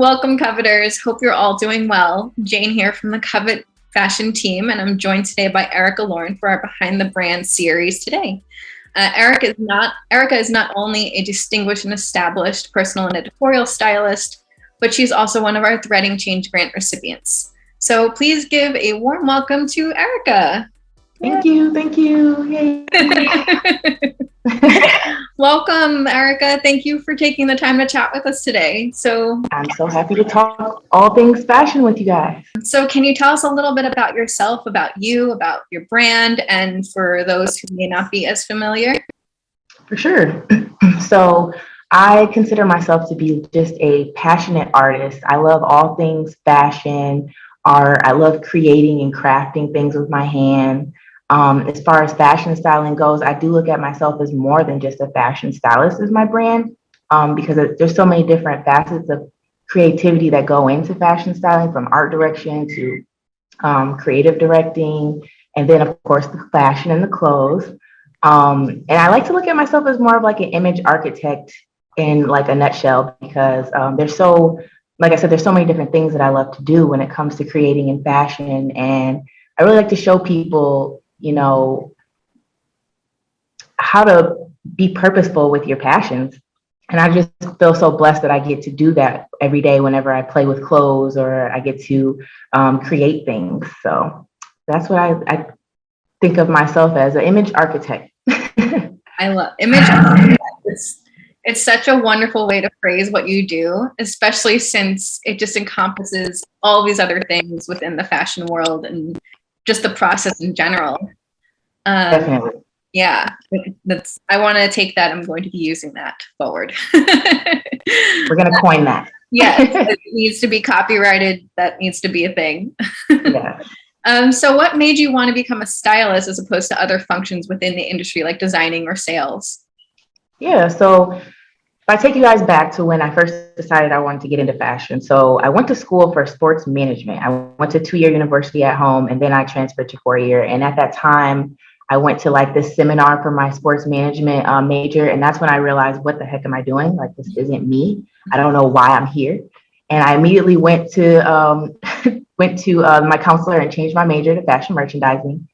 Welcome, Coveters. Hope you're all doing well. Jane here from the Covet fashion team, and I'm joined today by Aarika Lauryn for our Behind the Brand series today. Aarika is not only a distinguished and established personal and editorial stylist, but she's also one of our Threading Change Grant recipients. So please give a warm welcome to Aarika. Thank you. Yay. Welcome, Aarika. Thank you for taking the time to chat with us today. I'm so happy to talk all things fashion with you guys. So can you tell us a little bit about yourself, about you, about your brand, and for those who may not be as familiar? For sure. So I consider myself to be just a passionate artist. I love all things fashion, art. I love creating and crafting things with my hand. As far as fashion styling goes, I do look at myself as more than just a fashion stylist as my brand, because there's so many different facets of creativity that go into fashion styling, from art direction to creative directing, and then of course the fashion and the clothes. And I like to look at myself as more of like an image architect in like a nutshell, because like I said, there's so many different things that I love to do when it comes to creating in fashion. And I really like to show people, how to be purposeful with your passions. And I just feel so blessed that I get to do that every day whenever I play with clothes or I get to create things. So that's what I think of myself as, an image architect. I love image architect. It's such a wonderful way to phrase what you do, especially since it just encompasses all these other things within the fashion world and just the process in general. Definitely. Yeah, I want to take that. I'm going to be using that forward. We're going to coin that. Yes, it needs to be copyrighted. That needs to be a thing. Yeah. So what made you want to become a stylist as opposed to other functions within the industry like designing or sales? Yeah, so if I take you guys back to when I first decided I wanted to get into fashion. So I went to school for sports management. I went to 2-year university at home, and then I transferred to 4-year. And at that time, I went to like this seminar for my sports management major. And that's when I realized, what the heck am I doing? Like, this isn't me. I don't know why I'm here. And I immediately went to my counselor and changed my major to fashion merchandising.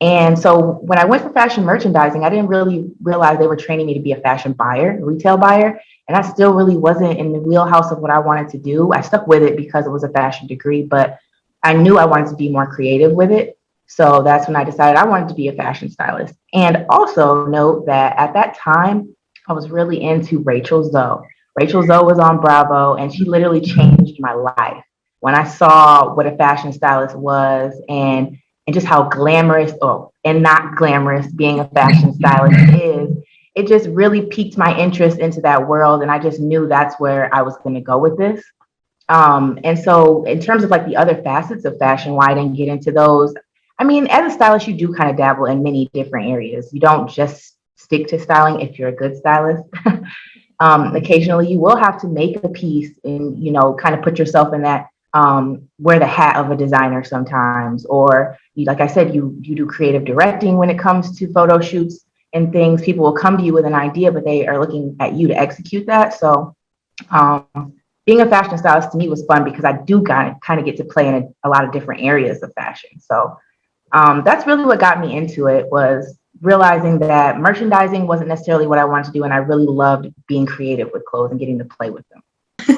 And so when I went for fashion merchandising, I didn't really realize they were training me to be a fashion buyer, retail buyer. And I still really wasn't in the wheelhouse of what I wanted to do. I stuck with it because it was a fashion degree, but I knew I wanted to be more creative with it. So that's when I decided I wanted to be a fashion stylist. And also note that at that time, I was really into Rachel Zoe. Rachel Zoe was on Bravo, and she literally changed my life when I saw what a fashion stylist was, and just how glamorous, and not glamorous, being a fashion stylist is. It just really piqued my interest into that world. And I just knew that's where I was going to go with this. And so in terms of like the other facets of fashion, why I didn't get into those, I mean, as a stylist, you do kind of dabble in many different areas. You don't just stick to styling if you're a good stylist. Occasionally you will have to make a piece and, kind of put yourself in that, wear the hat of a designer sometimes, or like I said, you do creative directing when it comes to photo shoots and things. People will come to you with an idea, but they are looking at you to execute that. So being a fashion stylist to me was fun because I do kind of get to play in a lot of different areas of fashion. So that's really what got me into it, was realizing that merchandising wasn't necessarily what I wanted to do. And I really loved being creative with clothes and getting to play with them.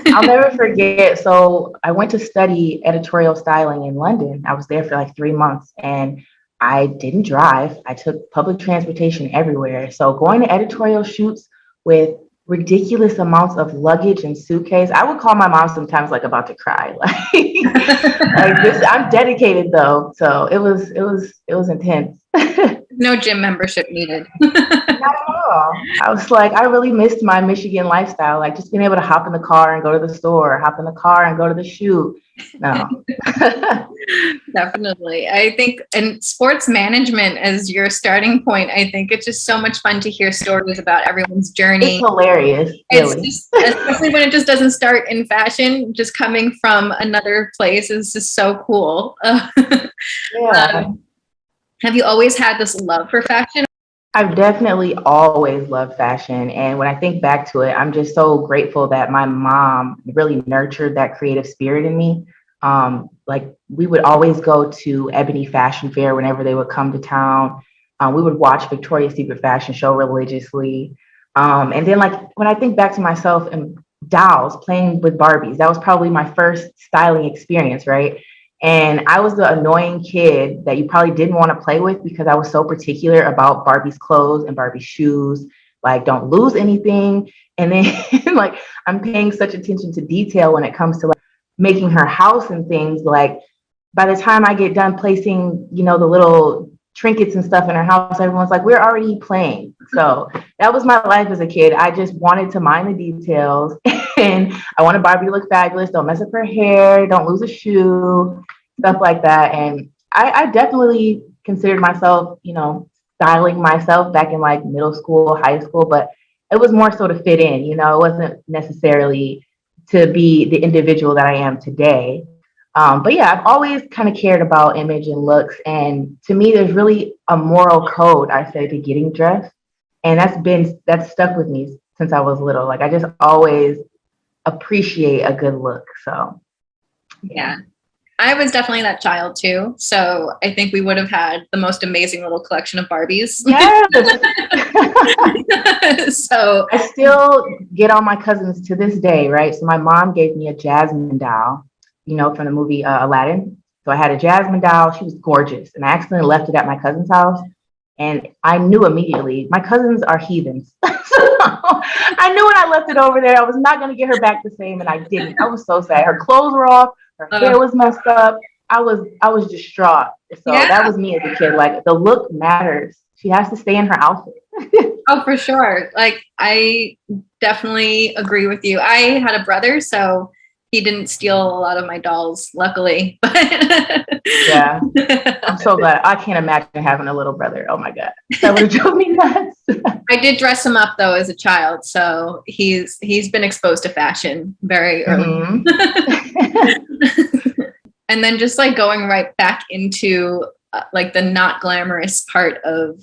I'll never forget. So I went to study editorial styling in London. I was there for like 3 months, and I didn't drive. I took public transportation everywhere. So going to editorial shoots with ridiculous amounts of luggage and suitcase, I would call my mom sometimes like about to cry. Like this, I'm dedicated though. So it was intense. No gym membership needed. Not at all. I was like, I really missed my Michigan lifestyle, like just being able to hop in the car and go to the store, hop in the car and go to the shoot. No. Definitely. I think, and sports management as your starting point, I think it's just so much fun to hear stories about everyone's journey. It's hilarious. It's just, especially when it just doesn't start in fashion, just coming from another place is just so cool. Yeah. Have you always had this love for fashion? I've definitely always loved fashion. And when I think back to it, I'm just so grateful that my mom really nurtured that creative spirit in me. Like we would always go to Ebony Fashion Fair whenever they would come to town. We would watch Victoria's Secret Fashion Show religiously. And then like when I think back to myself and dolls playing with Barbies, that was probably my first styling experience, right? And I was the annoying kid that you probably didn't want to play with because I was so particular about Barbie's clothes and Barbie's shoes. Like, don't lose anything. And then, like, I'm paying such attention to detail when it comes to like making her house and things. Like, by the time I get done placing, you know, the little trinkets and stuff in her house, everyone's like, we're already playing. So that was my life as a kid. I just wanted to mind the details and I wanted Barbie to look fabulous. Don't mess up her hair, don't lose a shoe, stuff like that. And I definitely considered myself, you know, styling myself back in like middle school, high school, but it was more so to fit in, you know, it wasn't necessarily to be the individual that I am today. But yeah, I've always kind of cared about image and looks. And to me, there's really a moral code, I say, to getting dressed. And that's stuck with me since I was little. Like I just always appreciate a good look. So Yeah. I was definitely that child too. So I think we would have had the most amazing little collection of Barbies. yes. So I still get on my cousins to this day, right? So my mom gave me a Jasmine doll, you know, from the movie Aladdin. So I had a Jasmine doll. She was gorgeous. And I accidentally left it at my cousin's house. And I knew immediately my cousins are heathens. So I knew when I left it over there, I was not going to get her back the same. And I didn't. I was so sad. Her clothes were off. Her hair was messed up. I was distraught. So yeah. that was me as a kid. Like the look matters. She has to stay in her outfit. Oh, for sure. Like I definitely agree with you. I had a brother, so he didn't steal a lot of my dolls, luckily. Yeah. I'm so glad. I can't imagine having a little brother. Oh my God. That would have driven me nuts. I did dress him up though as a child, so he's been exposed to fashion very early. And then just like going right back into like the not glamorous part of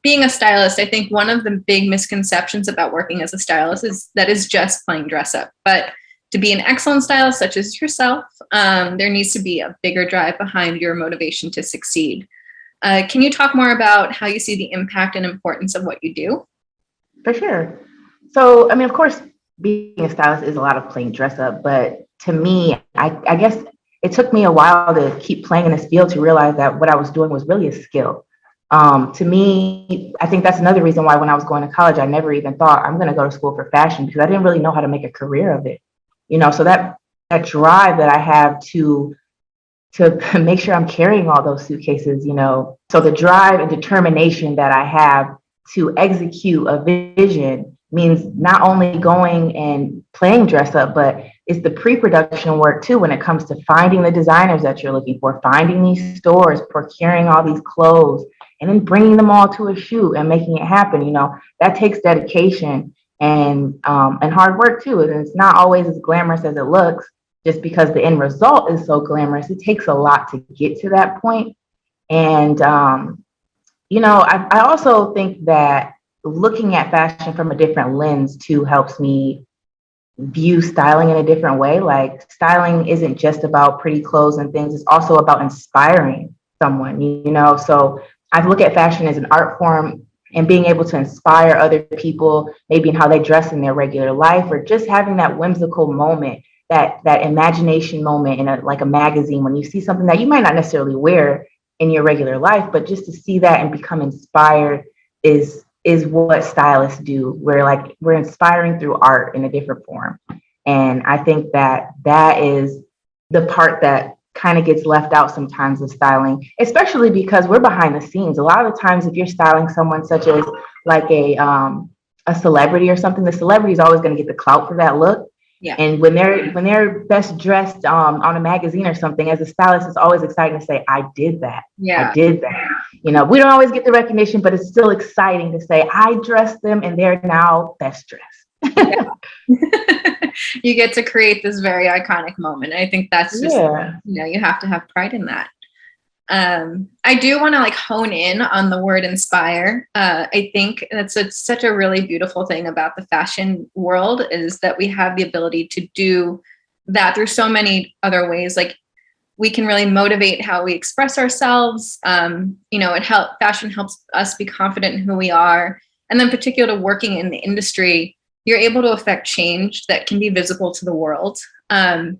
being a stylist, I think one of the big misconceptions about working as a stylist is that is just plain dress up. But to be an excellent stylist, such as yourself, there needs to be a bigger drive behind your motivation to succeed. Can you talk more about how you see the impact and importance of what you do? For sure. So, I mean, of course, being a stylist is a lot of plain dress up, but to me, I guess it took me a while to keep playing in this field to realize that what I was doing was really a skill. To me, I think that's another reason why when I was going to college, I never even thought I'm going to go to school for fashion because I didn't really know how to make a career of it. You know, so that drive that I have to make sure I'm carrying all those suitcases, you know. So the drive and determination that I have to execute a vision means not only going and playing dress up, but it's the pre-production work too when it comes to finding the designers that you're looking for, finding these stores, procuring all these clothes, and then bringing them all to a shoot and making it happen. You know, that takes dedication and hard work too. And it's not always as glamorous as it looks just because the end result is so glamorous. It takes a lot to get to that point. And, you know, I also think that looking at fashion from a different lens too helps me view styling in a different way. Like styling isn't just about pretty clothes and things. It's also about inspiring someone, you know? So I look at fashion as an art form and being able to inspire other people, maybe in how they dress in their regular life, or just having that whimsical moment, that imagination moment in like a magazine when you see something that you might not necessarily wear in your regular life, but just to see that and become inspired is what stylists do. We're inspiring through art in a different form. And I think that is the part that kind of gets left out sometimes of styling, especially because we're behind the scenes. A lot of the times, if you're styling someone such as like a celebrity or something, the celebrity is always going to get the clout for that look. Yeah. And when they're best dressed on a magazine or something, as a stylist, it's always exciting to say, "I did that. Yeah. I did that." You know, we don't always get the recognition, but it's still exciting to say, "I dressed them, and they're now best dressed." Yeah. You get to create this very iconic moment. I think that's just, you know, you have to have pride in that. I do want to like hone in on the word inspire. I think that's such a really beautiful thing about the fashion world is that we have the ability to do that through so many other ways. Like we can really motivate how we express ourselves. Fashion helps us be confident in who we are. And then particular to working in the industry, you're able to affect change that can be visible to the world. I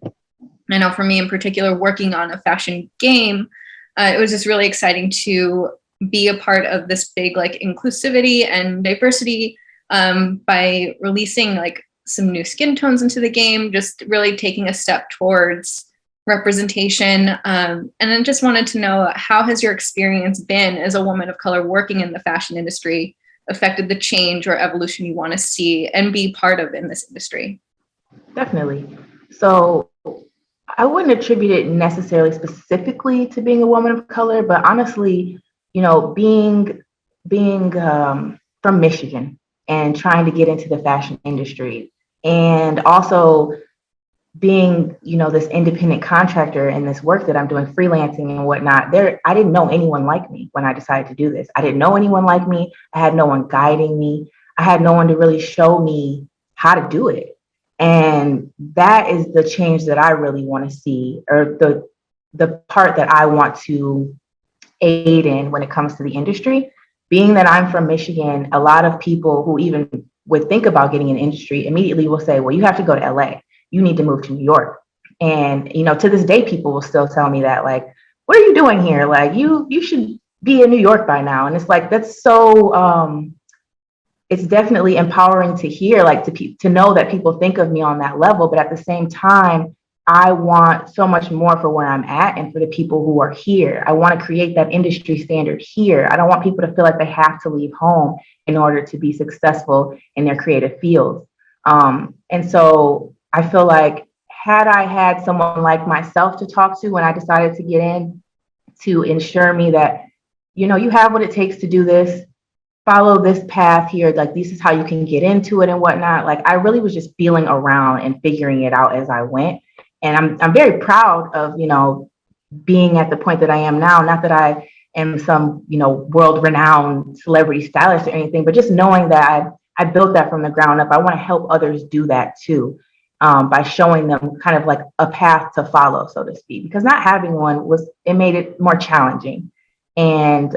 know for me in particular, working on a fashion game, it was just really exciting to be a part of this big like inclusivity and diversity by releasing like some new skin tones into the game, just really taking a step towards representation. And then just wanted to know, how has your experience been as a woman of color working in the fashion industry affected the change or evolution you want to see and be part of in this industry? Definitely. So I wouldn't attribute it necessarily specifically to being a woman of color, but honestly, being from Michigan and trying to get into the fashion industry, and also being, this independent contractor and this work that I'm doing, freelancing and whatnot, I didn't know anyone like me when I decided to do this. I didn't know anyone like me. I had no one guiding me. I had no one to really show me how to do it. And that is the change that I really want to see, or the part that I want to aid in when it comes to the industry. Being that I'm from Michigan, a lot of people who even would think about getting in industry immediately will say, well, you have to go to LA. You need to move to New York. And, to this day, people will still tell me that, like, what are you doing here? Like, you should be in New York by now. And it's like, that's so, it's definitely empowering to hear, like to know that people think of me on that level. But at the same time, I want so much more for where I'm at and for the people who are here. I want to create that industry standard here. I don't want people to feel like they have to leave home in order to be successful in their creative fields. And so I feel like, had I had someone like myself to talk to when I decided to get in, to ensure me that, you have what it takes to do this, follow this path here, like this is how you can get into it and whatnot. Like I really was just feeling around and figuring it out as I went. And I'm very proud of, being at the point that I am now. Not that I am some, world renowned celebrity stylist or anything, but just knowing that I built that from the ground up. I want to help others do that too, by showing them kind of like a path to follow, so to speak, because not having one it made it more challenging. And,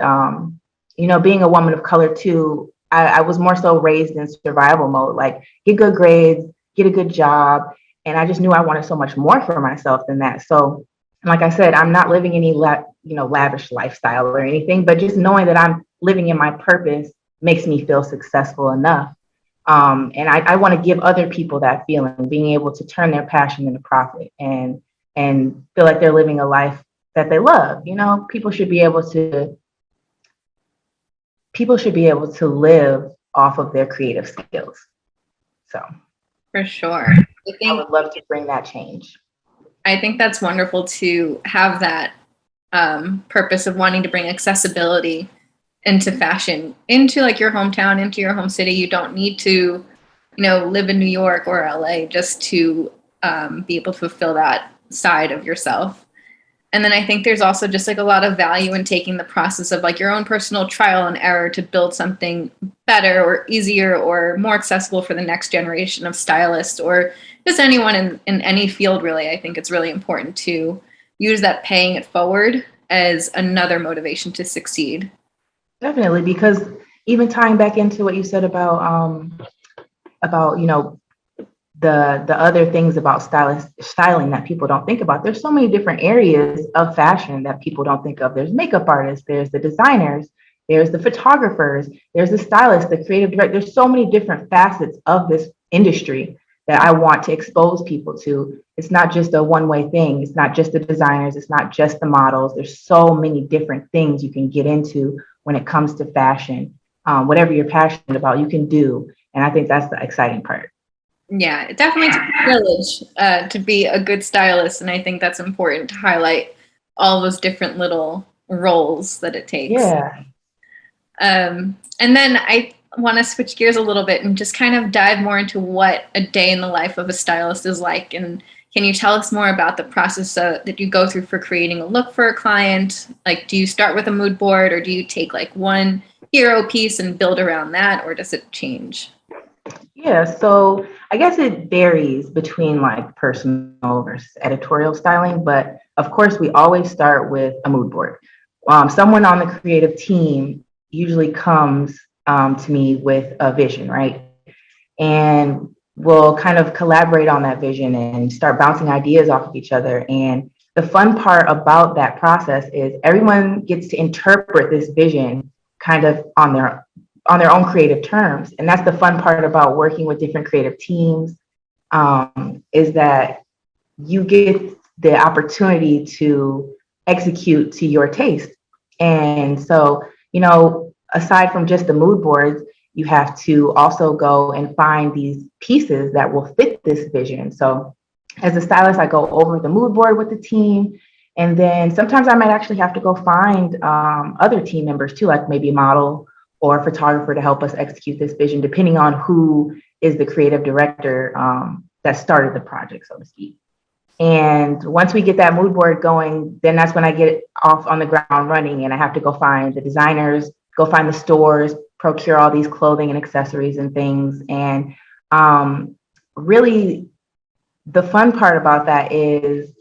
being a woman of color too, I was more so raised in survival mode, like get good grades, get a good job. And I just knew I wanted so much more for myself than that. So like I said, I'm not living any lavish lifestyle or anything, but just knowing that I'm living in my purpose makes me feel successful enough. And I want to give other people that feeling, being able to turn their passion into profit and feel like they're living a life that they love. People should be able to live off of their creative skills. So for sure, I would love to bring that change. I think that's wonderful to have that purpose of wanting to bring accessibility into fashion, into like your hometown, into your home city. You don't need to, live in New York or LA just to be able to fulfill that side of yourself. And then I think there's also just like a lot of value in taking the process of like your own personal trial and error to build something better or easier or more accessible for the next generation of stylists or just anyone in any field, really. I think it's really important to use that paying it forward as another motivation to succeed. Definitely, because even tying back into what you said about the other things about styling that people don't think about. There's so many different areas of fashion that people don't think of. There's makeup artists, there's the designers, there's the photographers, there's the stylists, the creative director. There's so many different facets of this industry that I want to expose people to. It's not just a one-way thing. It's not just the designers. It's not just the models. There's so many different things you can get into when it comes to fashion. Whatever you're passionate about, you can do. And I think that's the exciting part. Yeah, it definitely takes a village to be a good stylist. And I think that's important to highlight all those different little roles that it takes. Yeah. And then I want to switch gears a little bit and just kind of dive more into what a day in the life of a stylist is like and Can you tell us more about the process that you go through for creating a look for a client? Like, do you start with a mood board, or do you take like one hero piece and build around that, or does it change? Yeah, so I guess it varies between like personal versus editorial styling, but of course, we always start with a mood board. Someone on the creative team usually comes to me with a vision, right? And we'll kind of collaborate on that vision and start bouncing ideas off of each other. And the fun part about that process is everyone gets to interpret this vision kind of on their own creative terms. And that's the fun part about working with different creative teams, is that you get the opportunity to execute to your taste. And so, aside from just the mood boards, you have to also go and find these pieces that will fit this vision. So, as a stylist, I go over the mood board with the team. And then sometimes I might actually have to go find other team members too, like maybe a model or a photographer to help us execute this vision, depending on who is the creative director that started the project, so to speak. And once we get that mood board going, then that's when I get off on the ground running and I have to go find the designers, go find the stores, procure all these clothing and accessories and things. And really, the fun part about that is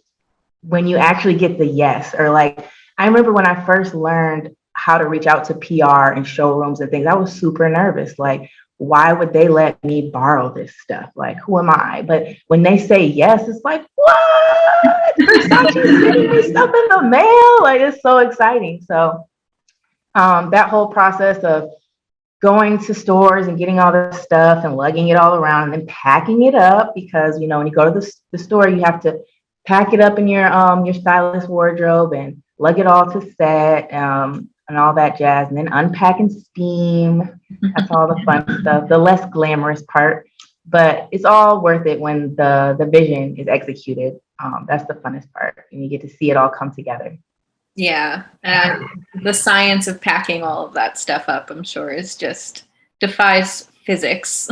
when you actually get the yes, or like, I remember when I first learned how to reach out to PR and showrooms and things, I was super nervous. Like, why would they let me borrow this stuff? Like, who am I? But when they say yes, it's like, what? Versace sending me stuff in the mail? Like, it's so exciting. So that whole process of going to stores and getting all this stuff and lugging it all around and then packing it up, because when you go to the store, you have to pack it up in your stylist wardrobe and lug it all to set, and all that jazz, and then unpack and steam. That's all the fun stuff, the less glamorous part, but it's all worth it when the vision is executed. That's the funnest part, and you get to see it all come together. Yeah. The science of packing all of that stuff up, I'm sure, is just defies physics.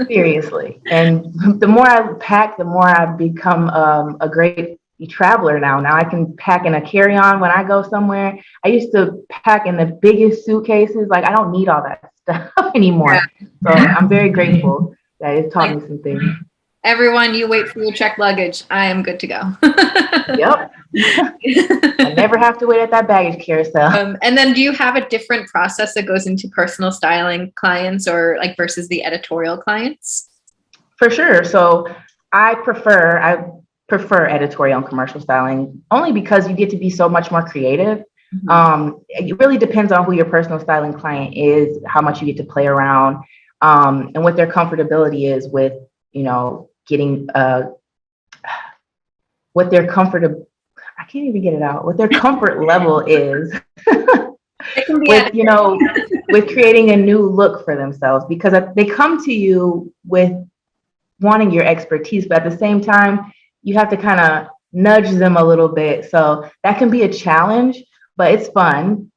Seriously. And the more I pack, the more I become a great traveler now. Now I can pack in a carry-on when I go somewhere. I used to pack in the biggest suitcases. Like, I don't need all that stuff anymore. Yeah. So I'm very grateful that it's taught me some things. Everyone, you wait for your checked luggage. I am good to go. Yep. I never have to wait at that baggage carousel. And then do you have a different process that goes into personal styling clients, or like versus the editorial clients? For sure. So I prefer editorial and commercial styling only because you get to be so much more creative. Mm-hmm. It really depends on who your personal styling client is, how much you get to play around, and what their comfortability is with, getting what their I can't even get it out. What their comfort level is with, with creating a new look for themselves, because they come to you with wanting your expertise, but at the same time, you have to kind of nudge them a little bit. So that can be a challenge, but it's fun.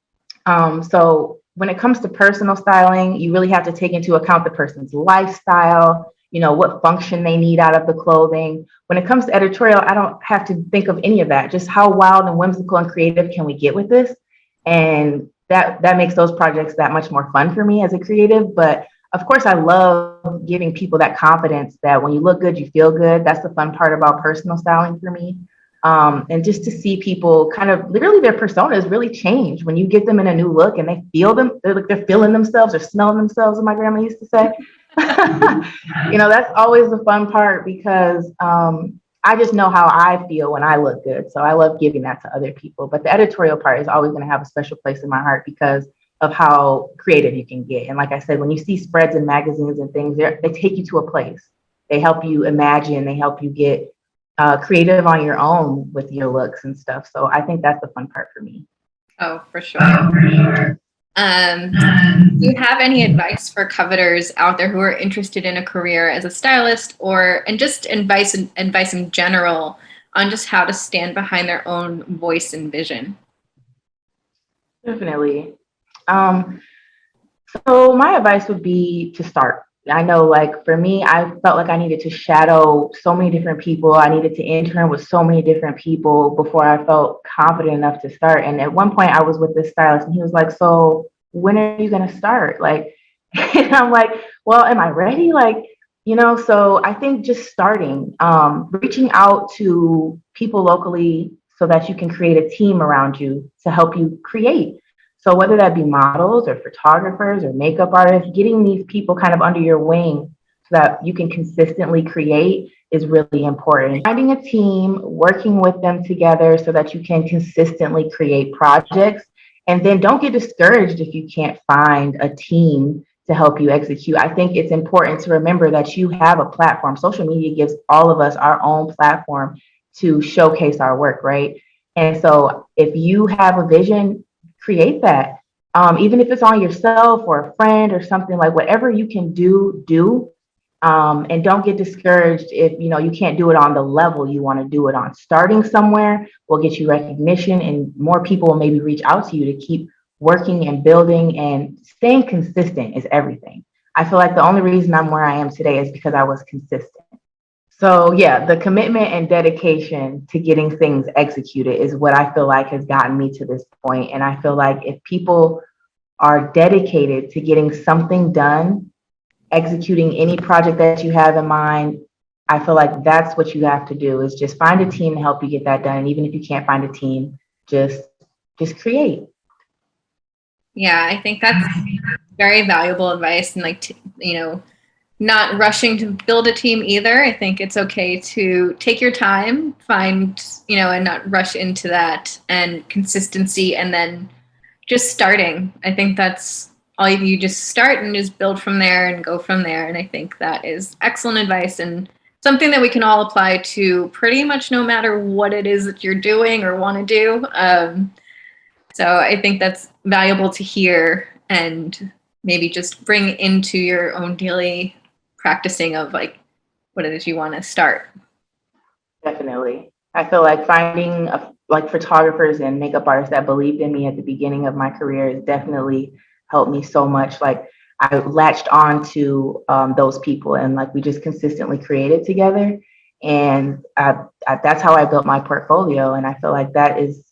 So when it comes to personal styling, you really have to take into account the person's lifestyle, what function they need out of the clothing. When it comes to editorial, I don't have to think of any of that. Just how wild and whimsical and creative can we get with this? And that makes those projects that much more fun for me as a creative. But of course, I love giving people that confidence that when you look good, you feel good. That's the fun part about personal styling for me. And just to see people kind of literally their personas really change when you get them in a new look and they feel them. They're feeling themselves or smelling themselves, as my grandma used to say. That's always the fun part, because I just know how I feel when I look good. So I love giving that to other people. But the editorial part is always going to have a special place in my heart because of how creative you can get. And like I said, when you see spreads in magazines and things, they take you to a place. They help you imagine. They help you get creative on your own with your looks and stuff. So I think that's the fun part for me. Oh, for sure. Do you have any advice for coveters out there who are interested in a career as a stylist, and just advice in general on just how to stand behind their own voice and vision? Definitely. So my advice would be to start. I know, like for me, I felt like I needed to shadow so many different people. I needed to intern with so many different people before I felt confident enough to start. And at one point, I was with this stylist, and he was like, "So when are you going to start?" Like, and I'm like, "Well, am I ready?" Like, So I think just starting, reaching out to people locally so that you can create a team around you to help you create. So whether that be models or photographers or makeup artists, getting these people kind of under your wing so that you can consistently create is really important. Finding a team, working with them together so that you can consistently create projects. And then don't get discouraged if you can't find a team to help you execute. I think it's important to remember that you have a platform. Social media gives all of us our own platform to showcase our work, right? And so if you have a vision, create that. Even if it's on yourself or a friend or something, like whatever you can do. And don't get discouraged if you can't do it on the level you want to do it on. Starting somewhere will get you recognition, and more people will maybe reach out to you to keep working and building, and staying consistent is everything. I feel like the only reason I'm where I am today is because I was consistent. So yeah, the commitment and dedication to getting things executed is what I feel like has gotten me to this point. And I feel like if people are dedicated to getting something done, executing any project that you have in mind, I feel like that's what you have to do, is just find a team to help you get that done. And even if you can't find a team, just create. Yeah, I think that's very valuable advice, and not rushing to build a team either. I think it's okay to take your time, find, and not rush into that, and consistency, and then just starting. I think that's all you just start and just build from there and go from there. And I think that is excellent advice, and something that we can all apply to pretty much no matter what it is that you're doing or want to do. So I think that's valuable to hear, and maybe just bring into your own daily practicing of like what it is you want to start. Definitely. I feel like finding like photographers and makeup artists that believed in me at the beginning of my career has definitely helped me so much. Like I latched on to those people, and like we just consistently created together. And that's how I built my portfolio. And I feel like that's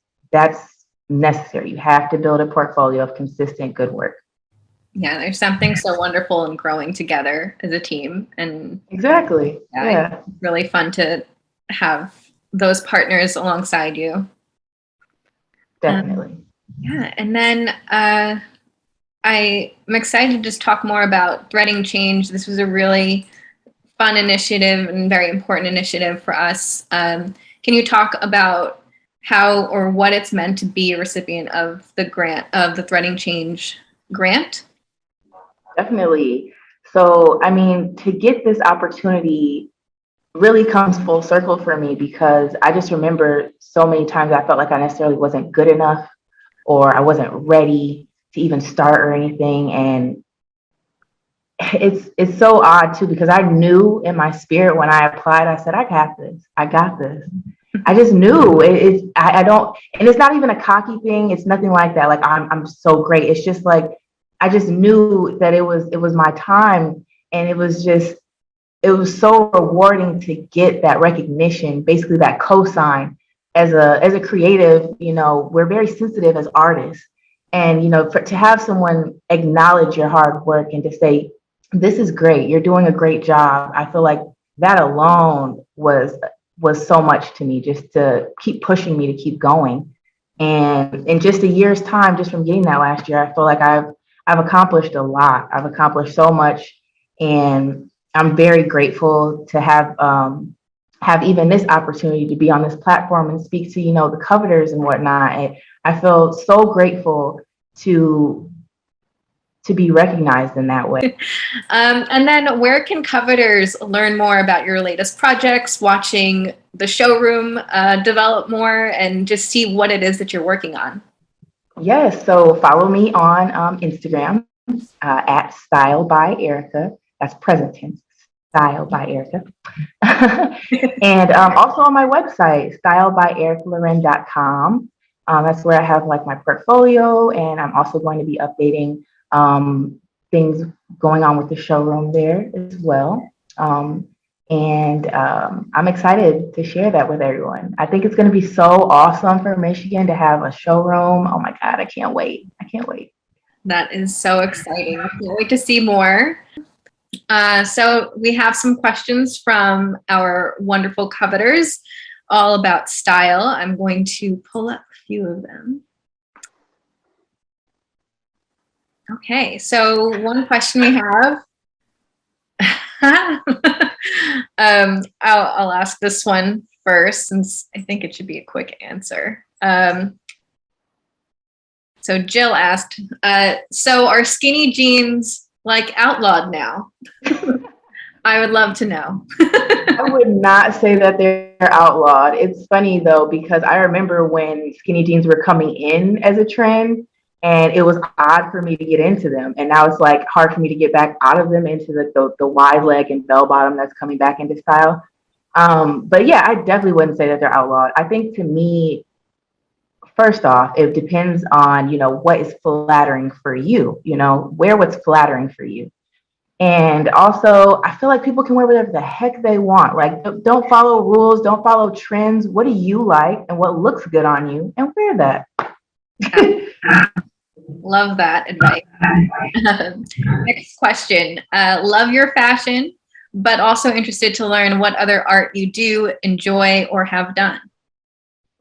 necessary. You have to build a portfolio of consistent good work. Yeah, there's something so wonderful in growing together as a team. And Exactly. Yeah. it's really fun to have those partners alongside you. Definitely. Yeah, and then I'm excited to just talk more about threading change. This was a really fun initiative and very important initiative for us. Can you talk about how or what it's meant to be a recipient of the grant, of the Threading Change grant? Definitely. So, I mean, to get this opportunity really comes full circle for me, because I just remember so many times I felt like I necessarily wasn't good enough, or I wasn't ready to even start or anything. And it's so odd too, because I knew in my spirit when I applied, I said, I got this. I got this. I just knew I don't, and it's not even a cocky thing. It's nothing like that. Like I'm so great. It's just like, I just knew that it was my time. And it was so rewarding to get that recognition, basically that cosign. As a creative, we're very sensitive as artists. And, to have someone acknowledge your hard work and to say, this is great, you're doing a great job. I feel like that alone was so much to me, just to keep pushing me to keep going. And in just a year's time, just from getting that last year, I feel like I've accomplished a lot. I've accomplished so much, and I'm very grateful to have even this opportunity to be on this platform and speak to the coveters and whatnot. And I feel so grateful to be recognized in that way. And then where can coveters learn more about your latest projects, watching the showroom develop more, and just see what it is that you're working on? Yes, so follow me on Instagram at Style by Aarika. That's present tense, Style by Aarika. And also on my website, stylebyaricalauren.com. That's where I have like my portfolio, and I'm also going to be updating things going on with the showroom there as well. I'm excited to share that with everyone. I think it's going to be so awesome for Michigan to have a showroom. Oh my God, I can't wait. I can't wait. That is so exciting. I can't wait to see more. So we have some questions from our wonderful coveters all about style. I'm going to pull up a few of them. Okay, so one question we have. I'll ask this one first, since I think it should be a quick answer. So Jill asked, so are skinny jeans like outlawed now? I would love to know. I would not say that they're outlawed. It's funny though, because I remember when skinny jeans were coming in as a trend, and it was odd for me to get into them. And now it's like hard for me to get back out of them into the wide leg and bell bottom that's coming back into style. But yeah, I definitely wouldn't say that they're outlawed. I think to me, first off, it depends on, what is flattering for you, wear what's flattering for you. And also, I feel like people can wear whatever the heck they want. Like, don't follow rules, don't follow trends. What do you like and what looks good on you, and wear that. Love that advice. Next question. Love your fashion, but also interested to learn what other art you do, enjoy, or have done.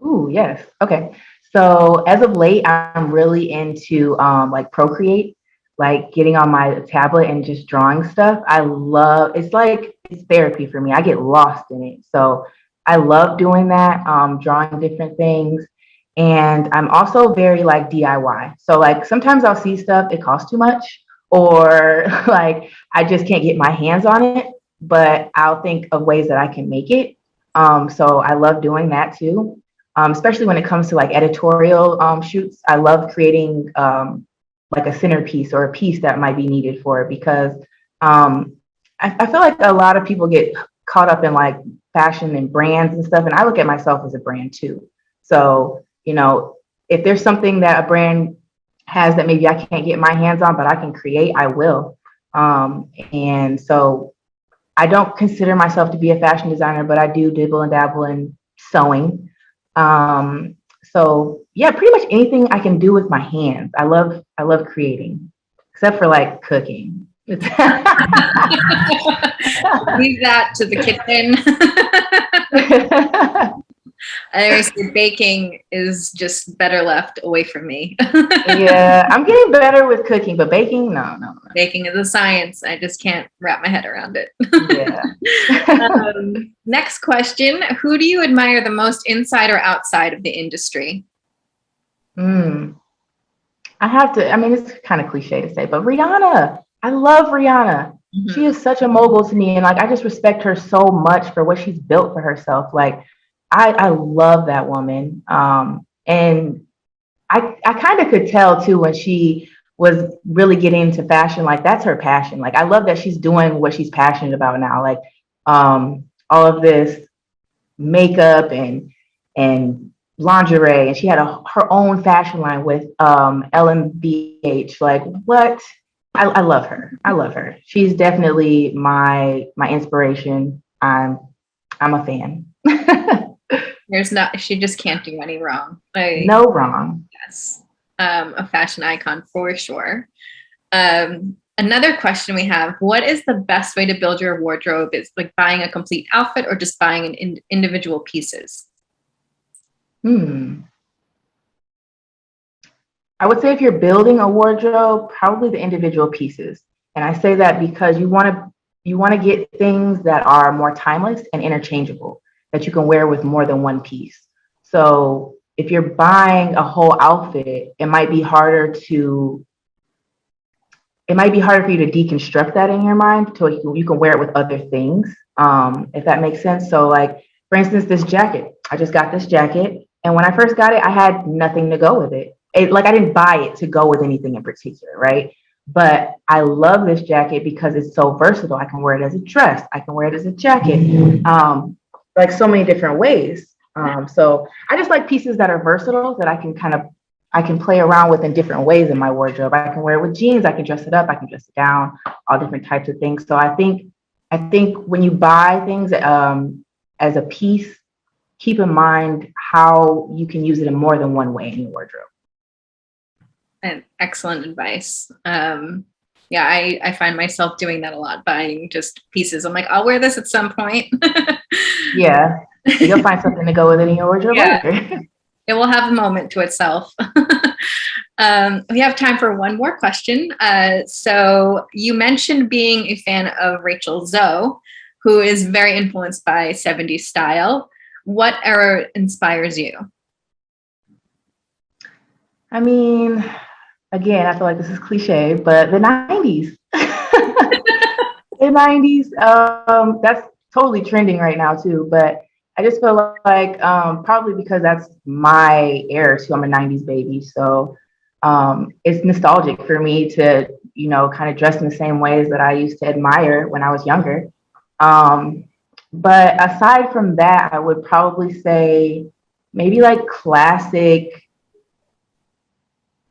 Ooh, yes. Okay. So as of late, I'm really into like Procreate, like getting on my tablet and just drawing stuff. It's therapy for me. I get lost in it. So I love doing that, drawing different things. And I'm also very like DIY. So like sometimes I'll see stuff, it costs too much, or like I just can't get my hands on it, but I'll think of ways that I can make it. So I love doing that too. Especially when it comes to like editorial shoots. I love creating like a centerpiece or a piece that might be needed for it, because I feel like a lot of people get caught up in like fashion and brands and stuff. And I look at myself as a brand too. So, if there's something that a brand has that maybe I can't get my hands on, but I can create, I will. And so I don't consider myself to be a fashion designer, but I do dibble and dabble in sewing. So yeah, pretty much anything I can do with my hands. I love creating, except for like cooking. Leave that to the kitchen. I say baking is just better left away from me. Yeah, I'm getting better with cooking, but baking, no. Baking is a science. I just can't wrap my head around it. Yeah. Next question. Who do you admire the most inside or outside of the industry? I have to, it's kind of cliche to say, but Rihanna. I love Rihanna. Mm-hmm. She is such a mogul to me, and like I just respect her so much for what she's built for herself. Like I love that woman. And I kind of could tell too when she was really getting into fashion, like that's her passion. Like I love that she's doing what she's passionate about now. Like all of this makeup and lingerie, and she had her own fashion line with LMBH. Like what? I love her. I love her. She's definitely my inspiration. I'm a fan. She just can't do any wrong. No wrong. Yes. A fashion icon for sure. Another question we have, what is the best way to build your wardrobe? Is like buying a complete outfit or just buying individual pieces? I would say if you're building a wardrobe, probably the individual pieces. And I say that because you want to get things that are more timeless and interchangeable, that you can wear with more than one piece. So if you're buying a whole outfit, it might be harder for you to deconstruct that in your mind so you can wear it with other things, if that makes sense. So like, for instance, this jacket, I just got this jacket. And when I first got it, I had nothing to go with it. Like I didn't buy it to go with anything in particular, right? But I love this jacket because it's so versatile. I can wear it as a dress. I can wear it as a jacket, like so many different ways. So I just like pieces that are versatile that I can kind of I can play around with in different ways in my wardrobe. I can wear it with jeans, I can dress it up, I can dress it down, all different types of things. So I think when you buy things as a piece, keep in mind how you can use it in more than one way in your wardrobe. And excellent advice. Yeah, I find myself doing that a lot, buying just pieces. I'm like, I'll wear this at some point. Yeah, you'll find something to go with it in your wardrobe later. It will have a moment to itself. We have time for one more question. So you mentioned being a fan of Rachel Zoe, who is very influenced by 70s style. What era inspires you? I mean, again, I feel like this is cliche, but the 90s. The 90s, that's totally trending right now too, but I just feel like probably because that's my era too. I'm a 90s baby, so it's nostalgic for me to, kind of dress in the same ways that I used to admire when I was younger. But aside from that, I would probably say maybe like classic.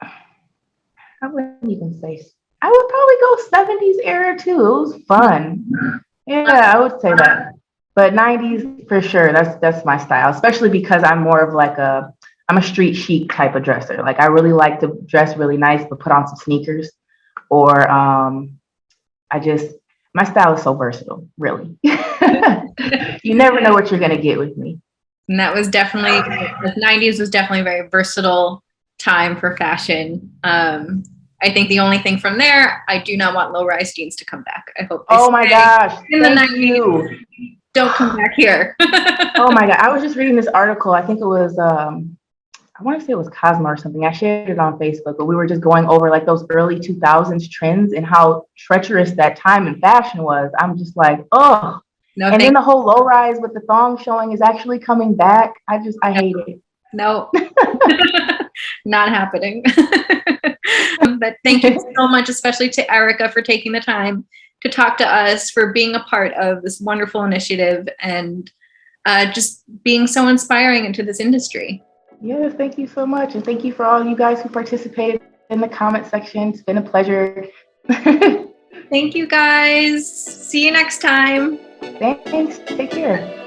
I wouldn't even say. I would probably go 70s era too. It was fun. Yeah, I would say that. But 90s for sure. That's my style, especially because I'm more of like I'm a street chic type of dresser. Like I really like to dress really nice, but put on some sneakers. Or my style is so versatile, really. You never know what you're gonna get with me. And that was definitely, the 90s was definitely a very versatile time for fashion. I think the only thing from there, I do not want low-rise jeans to come back. I hope. Oh my gosh! Thank you. Don't come back here. Oh my God! I was just reading this article. I think it was I want to say it was Cosmo or something. I shared it on Facebook, but we were just going over like those early 2000s trends and how treacherous that time in fashion was. I'm just like, oh. No, and then the whole low rise with the thong showing is actually coming back. I hate it. No, not happening. But thank you so much, especially to Aarika, for taking the time to talk to us, for being a part of this wonderful initiative, and just being so inspiring into this industry. Yes, thank you so much. And thank you for all you guys who participated in the comment section. It's been a pleasure. Thank you, guys. See you next time. Thanks. Take care.